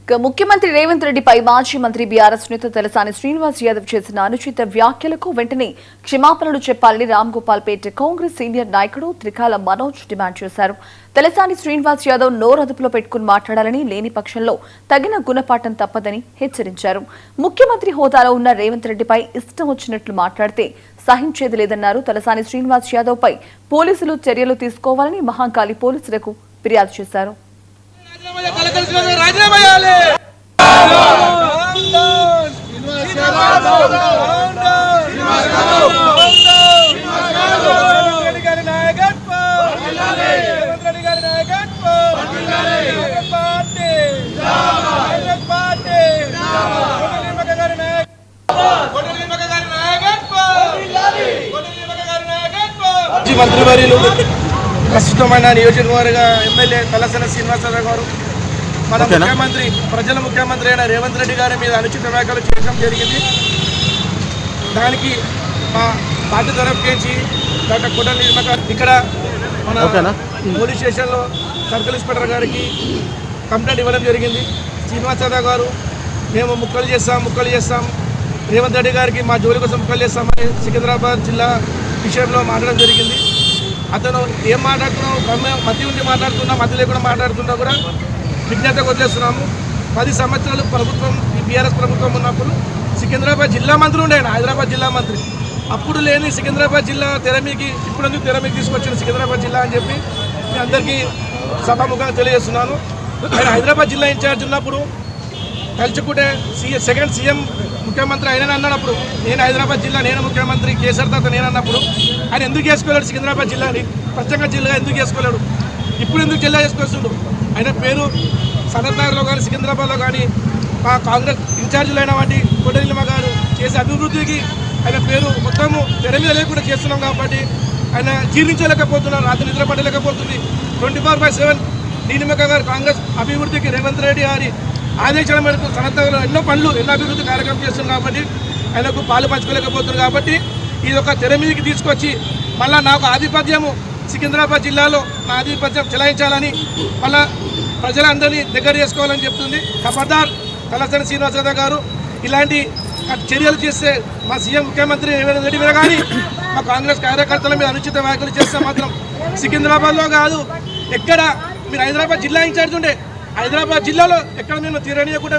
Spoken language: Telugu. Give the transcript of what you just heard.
ముఖ్యమంత్రి రేవంత్ రెడ్డిపై మాజీ మంత్రి బీఆర్ఎస్ నేత తలసాని శ్రీనివాస్ యాదవ్ చేసిన అనుచిత వ్యాఖ్యలకు వెంటనే క్షమాపణలు చెప్పాలని రాంగోపాల్పేట కాంగ్రెస్ సీనియర్ నాయకుడు త్రికాల మనోజ్ డిమాండ్ చేశారు. తలసాని శ్రీనివాస్ యాదవ్ నోరదుపులో పెట్టుకుని మాట్లాడాలని, లేని పక్షంలో తగిన గుణపాఠం తప్పదని హెచ్చరించారు. ముఖ్యమంత్రి హోదాలో ఉన్న రేవంత్ రెడ్డిపై ఇష్టం వచ్చినట్లు మాట్లాడితే సహించేది లేదన్నారు. తలసాని శ్రీనివాస్ యాదవ్ పై పోలీసులు చర్యలు తీసుకోవాలని మహాకాళి పోలీసులకు ఫిర్యాదు చేశారు. మంత్రివర్యులు ప్రస్తుతమైన నియోజకవర్గ ఎమ్మెల్యే తలసాని శ్రీనివాసరావు గారు మన ముఖ్యమంత్రి ప్రజల ముఖ్యమంత్రి అయిన రేవంత్ రెడ్డి గారి మీద అనుచిత వ్యాఖ్యలు చేయడం జరిగింది. దానికి మా పార్టీ తరఫుకేసి డాక్టర్ కొడలి ఇక్కడ మన పోలీస్ స్టేషన్లో సర్కిల్ ఇన్స్పెక్టర్ గారికి కంప్లైంట్ ఇవ్వడం జరిగింది. శ్రీనివాసరావు గారు మేము ముక్కలు చేస్తాం రేవంత్ రెడ్డి గారికి మా జోలి కోసం ముక్కలు చేస్తామని సికింద్రాబాద్ జిల్లా విషయంలో మాట్లాడడం జరిగింది. అతను ఏం మాట్లాడుతున్నావు, మధ్య ఉండి మాట్లాడుతున్నా, మధ్య లేకుండా మాట్లాడుతున్నా కూడా విజ్ఞతకు వదిలేస్తున్నాము. 10 సంవత్సరాలు ప్రభుత్వం బీఆర్ఎస్ ప్రభుత్వం ఉన్నప్పుడు సికింద్రాబాద్ జిల్లా మంత్రి ఉండే, హైదరాబాద్ జిల్లా మంత్రి. అప్పుడు లేని సికింద్రాబాద్ జిల్లా తెరమీకి ఇప్పుడందుకు తెరమీకి తీసుకొచ్చిన సికింద్రాబాద్ జిల్లా అని చెప్పి మీ అందరికీ సభాముఖంగా తెలియజేస్తున్నాను. ఆయన హైదరాబాద్ జిల్లా ఇన్ఛార్జ్ ఉన్నప్పుడు తలుచుకుంటే సెకండ్ సీఎం ముఖ్యమంత్రి ఆయన అన్నప్పుడు నేను హైదరాబాద్ జిల్లా నేను ముఖ్యమంత్రి కేసీఆర్ తర్వాత నేను అన్నప్పుడు ఆయన ఎందుకు చేసుకోలేడు సికింద్రాబాద్ జిల్లాని ప్రత్యేక జిల్లా ఎందుకు చేసుకోలేడు? ఇప్పుడు ఎందుకు జిల్లా చేసుకొస్తుండు? ఆయన పేరు సనత్ నగర్లో కానీ సికింద్రాబాద్లో కానీ మా కాంగ్రెస్ ఇన్ఛార్జీలు అయిన వాటి కొడలిమ గారు చేసే అభివృద్ధికి ఆయన పేరు మొత్తము తెర మీద లేకుండా చేస్తున్నాం కాబట్టి ఆయన జీర్ణించలేకపోతున్నారు. రాత్రి నిద్ర పడలేకపోతుంది. 24/7 నీలిమక్క గారు కాంగ్రెస్ అభివృద్ధికి రేవంత్ రెడ్డి గారి ఆదేశాల మేరకు సనత్ నగర్లో ఎన్నో అభివృద్ధి కార్యక్రమం చేస్తున్నారు కాబట్టి ఆయనకు పాలు పంచుకోలేకపోతున్నారు. కాబట్టి ఇది ఒక తెర మీదకి తీసుకొచ్చి మళ్ళీ నాకు ఆధిపత్యము సికింద్రాబాద్ జిల్లాలో నా ఆధిపత్యం చెలాయించాలని మళ్ళా ప్రజలందరినీ దగ్గర చేసుకోవాలని చెప్తుంది. ఖబర్దార్ తలసాని శ్రీనివాసరావు గారు ఇలాంటి చర్యలు చేస్తే మా సీఎం ముఖ్యమంత్రి రేవంత్ రెడ్డి మీద కానీ మా కాంగ్రెస్ కార్యకర్తల మీద అనుచిత వ్యాఖ్యలు చేస్తే మాత్రం సికింద్రాబాద్లో కాదు ఎక్కడ మీరు హైదరాబాద్ జిల్లా ఇన్ఛార్జ్ ఉండే హైదరాబాద్ జిల్లాలో ఎక్కడ మేము తీరనీయకుండా